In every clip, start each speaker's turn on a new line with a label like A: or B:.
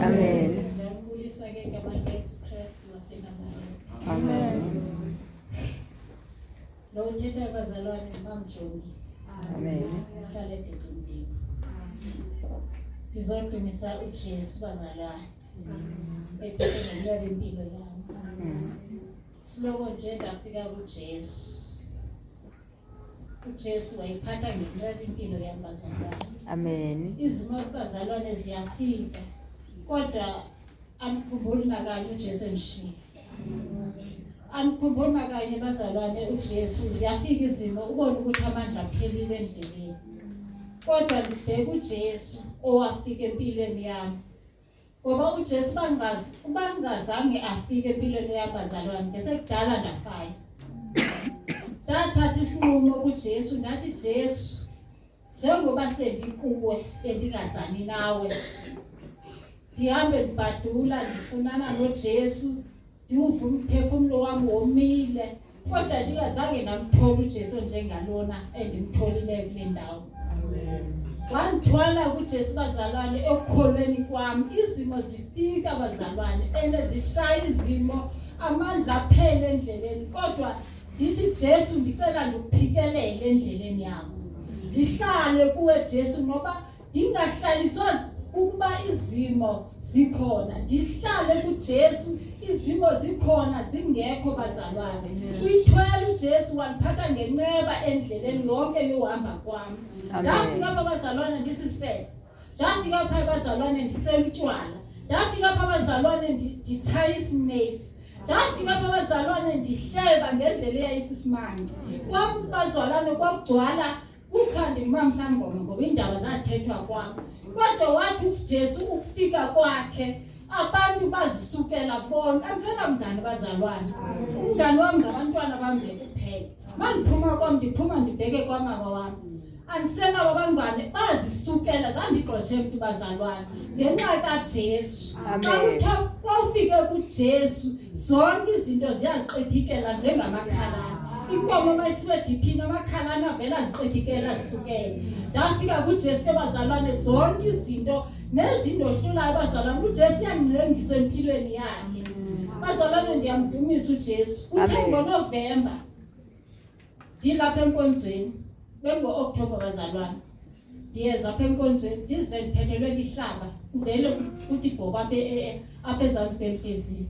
A: Amen.
B: Ngiyabulisa ke igama likaYesu Kristu waseNazaretha.
A: Amen.
B: Lo uthetha abazalwane bamjoni.
A: Amen.
B: Uhlala ededini. Ngizodumisa uJesu bazalwane. Ephethe ngenxa impilo yami. Siloko nje ndafika kuJesu. uJesu wayiphatha ngenxa impilo yabazalwane.
A: Amen.
B: Izimo zabazalwane ziyafika. Kodwa anikhumbuli nakanye uJesu endishiye. Anikhumbuli nakanye bazalwane uJesu ziyafika izimo ubone ukuthi amandla aphelile endleleni. Kodwa ngibheka uJesu owafika empilweni yami. Ngoba uJesu bangazange afike empilweni yabazalwane bese kudala ndafaya. Ndathatha isinqumo kuJesu ndathi Jesu njengoba sendikuwe endingazani nawe ndihambe ndibhadula ndifunana noJesu ndiwuva umphefumulo wami womile kodwa ndingazange namthola uJesu njengalona endimtholile kule ndawo. Wandithwala kuJesu bazalwane ekukholweni kwami. Izimo zifika bazalwane enezishaya izimo amandla aphele endleleni kodwa ndithi Jesu ndicela ndikuphikelele endleleni yakho. Ndihlale kuwe Jesu ngoba ndingahlaliswa ukuba izimo zikhona. Ndihlale kuJesu izimo zikhona zingekho bazalwane. Uyithwele uJesu waniphatha ngenceba endleleni yonke yohamba kwami. Ndafika apha bazalwane ndisisifebe. Ndafika apha bazalwane ndisela utywala. Ndafika apha bazalwane nditshaya isinesi. Ndafika apha bazalwane ndihleba ngendlela eyayisisimanga. Kwam bazalwane kwagcwala kuthande imam sangoma ngoba indaba zazithethwa kwami. Kodwa wathi uJesu ukufika kwakhe abantu bazisukela bonke. Angizena mngane bazalwane. Umngane wami ngabantwana bami kuphela. Mandiphuma kwami ndiphuma ndibheke kwamama wami. Angisena babangane bazisukela zandigqoshe umuntu bazalwane ngenxa kaJesu.
A: Amen.
B: Awufike kuJesu zonke izinto ziyaziqithikela njengamakhalane. Inkomo mayisiwe diphini amakhalane avela ziqithikela zisukela. Ndafika kuJesu bazalwane zonke izinto nezinto hlulayo bazalwane uJesu uyangcengisa empilweni yakhe. Bazalwane ndiyamdumisa uJesu. Uthe ngoNovember ndilapha enkonzweni bengo-October bazalwane ndiyeza apha enkonzweni ndizive ndiphethelwe lihlaba kuvele ukuthi ibhobo apha ezantsi kwenhliziyo.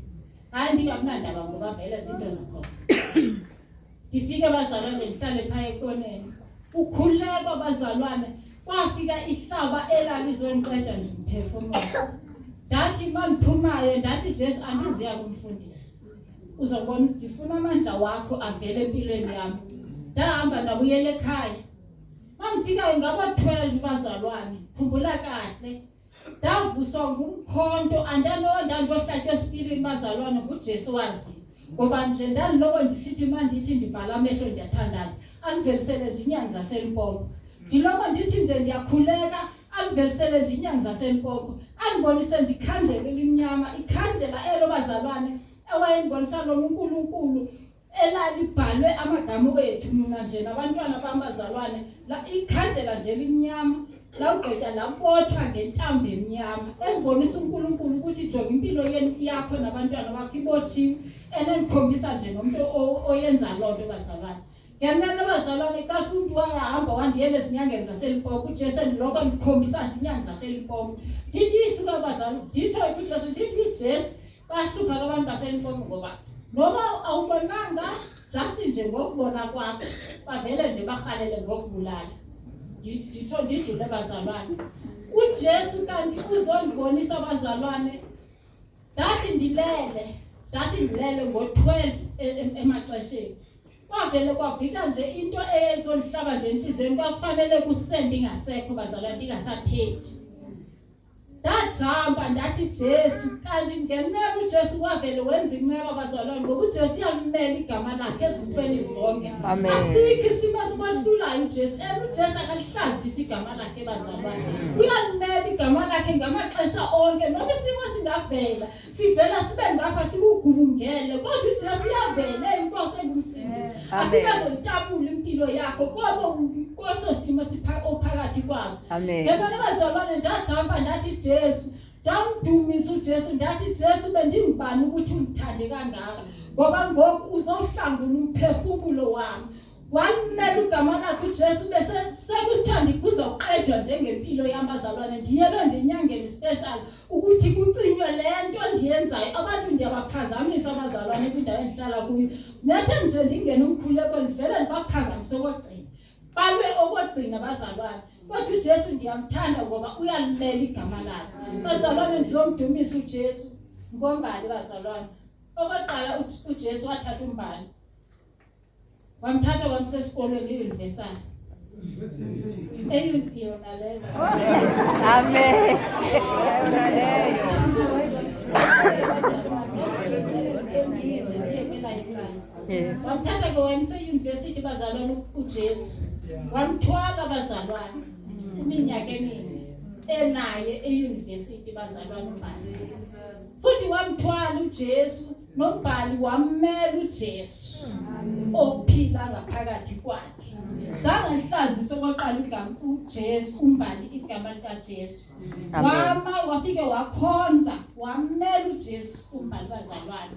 B: Hayi ndingamnandaba ngoba vele zinto zakhona. Ndifike bazalwane ndihlale phaya ekoneni. Ukhuleko bazalwane kwafika ihlaba elalizonqeda nje umphefumulo. Ndathi mandiphumayo ndathi Jesu andizuya kumfundisa. Uzobona ndifuna amandla wakho avele empilweni yami. Ndahamba ndabuyela ekhaya. Mangifika ngaba 12 bazalwane. Khumbula kahle. Ndavuswa ngumkhonto ndandohlatywa esipilini bazalwane nguJesu wazi. Ngoba nje ndaloko ndisithi mandithi ndivala amehlo ndiyathandaza. Aniversele nje inyanga zaseLimpopo. Ndiloko ndithi nje ndiyakhuleka aniversele nje inyanga zaseLimpopo. Anibonise ndikhandlela elimnyama ikhandlela elo bazalwane ewayendibonisa lo uNkulunkulu elalibhalwe amagama wethu mina nje nabantwana bamazalwane la ikhandlela nje elimnyama la ugqitha labothwa ngentambo emnyama engibonisa uNkulunkulu ukuthi jonga impilo yakho nabantwana bakho ibotshiwe enenikhombisa nje nomuntu oyenza lonto bazalwane. Ngenene bazalwane xa umuntu wayahamba wandiyele ezinyangeni zaseLimpopo uJesu ndiloko ndikhombisa nje inyanga zaseLimpopo. Ndithi isuka bazalwane nditho kuJesu ndithi Jesu bahlupha abantu baseLimpopo ngoba noma awubonanga just nje ngokubona kwakho bavele nje bahalele ngokubulala. Ndidlule bazalwane uJesu kanti uzondibonisa bazalwane. Ndathi ndilele ngo-12 emaxesheni. Kwavele kwavika nje into eyayizondihlaba nje enhlizweni kwakufanele kusende ingasekho bazalwane ndingasathethi. Ndajamba ndathi Jesu kanti ngenene uJesu wavele wenza inceba bazalwane ngoba uJesu uyalimela igama lakhe ezintweni zonke. Asikho isimo esibahlulayo uJesu. uJesu akalihlazisa igama lakhe bazalwane. Uyalimela igama lakhe ngamaxesha onke noma isimo singavela sivela sibe ngapha sikugubungele kodwa uJesu uyavela inkosi engumsindisi. Afika zolitapula impilo yakho kwabo koso simo ophakathi kwaso. Yebo bazalwane ndajamba ndathi Jesu Ndamdumisa uJesu ndathi Jesu bendingubani ukuthi ungithande kangaka ngoba ngoku uzohlangula umphefumulo wami. Wamela ugama lakhe uJesu bese sekusithandi kuzoqedwa njengempilo yamazalwane. Ndiyelwe nje enyangeni special ukuthi kucinywe lento endiyenzayo. Abantu ndiyabaphazamisa abazalwane kwindawo endihlala kuyo. Nathi nje ndingena umkhuleko ndivele ndibaphazamisa okugcina. Balwe okugcina abazalwane. Kodwa uJesu ndiyamthanda ngoba uyalimela igama lakhe. Bazalwane ndizomdumisa uJesu ngombani bazalwane. Okokuqala uJesu wathatha umbali. Wamthatha wamsa esikolweni euniversity. Eyona leyo.
A: Amen.
B: Wamthatha ke wamsa euniversity bazalwane uJesu. Wamthwala bazalwane iminyaka emine enaye euniversity bazalwane umbali. Futhi wamthwala uJesu nombali wamela uJesu. Ophila ngaphakathi kwakhe. Zange ngihlazise okoqala igama uJesu umbali igama likaJesu. Wafike wakhonza wamela uJesu umbali bazalwane.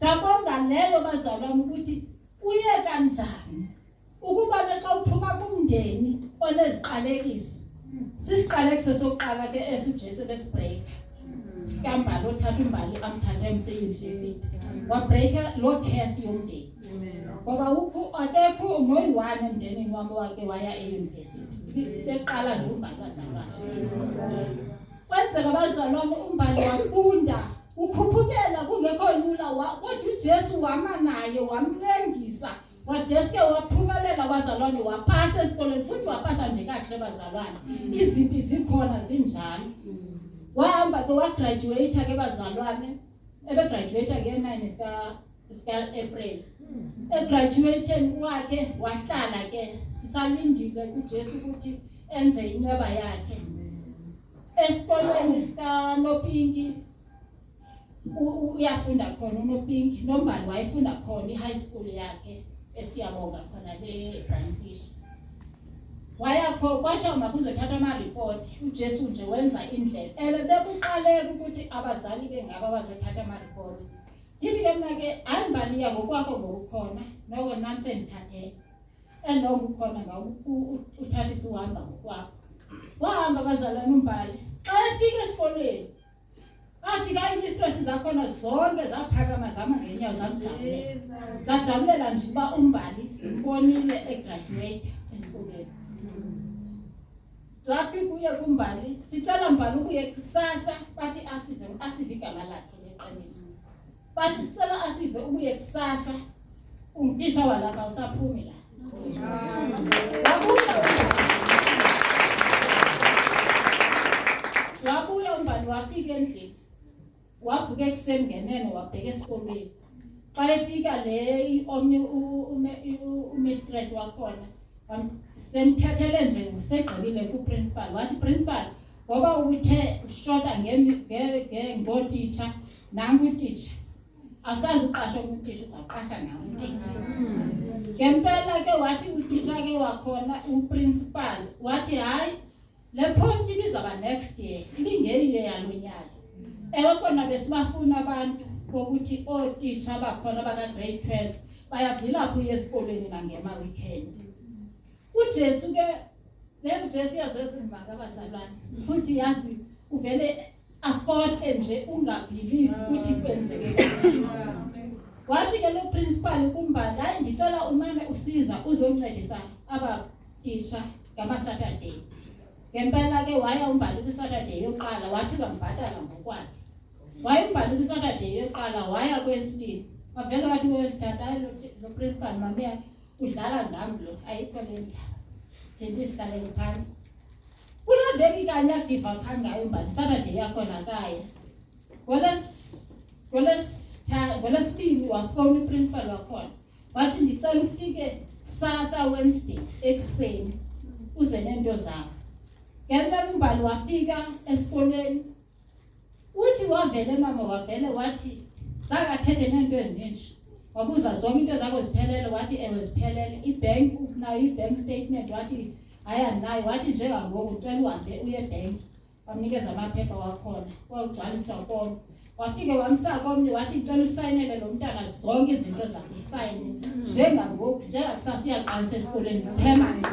B: Dabonga leyo bazalwane ukuthi uye kanjani ukuba xa uphuma kumndeni oneziqalekiso. Sisiqalekiso sokuqala ke esiJesu besibreak. Skambalo othatha umbali amthatha emse-university. Wabreaka lo case yomndeni. Ngoba akekho noyi-1 emndenini wami wake waya e-university. Beqala nje umbali bazalwane. Kwenzeka abazalwane umbali wafunda. Ukhuphukela kungekho lula kodwa uJesu wama naye wamncengisa. Wadeske waphumelela abazalwane wapasa esikoleni futhi wapasa nje kahle abazalwane. Izimpi zikhona zinjalo. Wahamba ke wagraduate ke bazalwane. Ebegraduate nge-9 sika April. Egraduation wakhe wahlala ke sisalindile uJesu ukuthi enze inceba yakhe. Esikolweni sika Nopinki uyafunda khona uNopinki nombali wayefunda khona i-high school yakhe esiyabonga khona le Brandfish. Wayakho kwathiwa makuzothatha ama-report uJesu nje wenza indlela bekuqaleka ukuthi abazali bengaba bazothatha ama-report. Ndithi ke mina ke hayi mbali ya ngokwakho ngokukhona noko nami sengithathe enonke ukhona ngawo uthatha isiwahamba ngokwakho. Wahamba abazalwane umbali xa efika esikoleni afika imistress zakhona zonke zaphakama zama ngenyawo zamjabulela. Zajabulela nje uba umbali simbonile egraduate esikoleni. Lapho kuye kumbali sicela mbali ukuye kusasa bathi asive igama lakhe leqiniso. Bathi sicela asive ukuye kusasa umtisha walapha usaphumi la. Wabuya umbali wafika endlini. Wavuka ekuseni ngenene wabheka esikoleni. Xa efika le omnye umistress wakhona semthathele nje segqibile ku-principal. Wathi principal ngoba uthe shota ngotitsha nangu utitsha asazi uqasha umtitsha uzaqasha nawo umtitsha. Ngempela ke wathi utitsha ke wakhona uprincipal wathi hayi le post ibizaba next year ibingeyiyo yalonyaka. Ewe kona besibafuna abantu ukuthi otitsha bakhona baka grade 12 bayavila kuye esikolweni ngema weekend. uJesu ke uJesu yazezimanga abazalwane futhi yazi uvele afohle nje ungabelieve ukuthi kwenzeke kanjani. Wathi ke lo principal kumbali hayi ngicela umane usiza uzoncedisa aba teacher ngama Saturday. Ngempela ke waya umbali ku Saturday yoqala wathi uzambhatala ngokwakhe. Waya umbali ku Saturday yoqala waya kwesibili. Wavela wathi wesithatha lo principal mami yakhe udlala ngami lo ayikho le ndaba. Ndithi sihlale phansi. Kula veki kanye give up ngayo umbali Saturday yakhona kaya. Ngolesibili wafona uprincipal wakhona. Wathi ndicela ufike kusasa Wednesday ekseni uze nento zakho. Ngempela umbali wafika esikolweni. Uthi wavele mama wavele wathi zakathethe nento eziningi. Wabuza zonke into zakho ziphelele wathi ewe ziphelele. Ibank nayo ibank statement wathi aya nayo wathi njengangoku ucela uhambe uye ebank wamnikeza amaphepha wakhona wagcwaliswa konke wafike wamsaka omnye wathi ngicela usayinele lo mntana zonke izinto zakhe usayine njengangoku njengakusasa uyaqalisa esikoleni permanent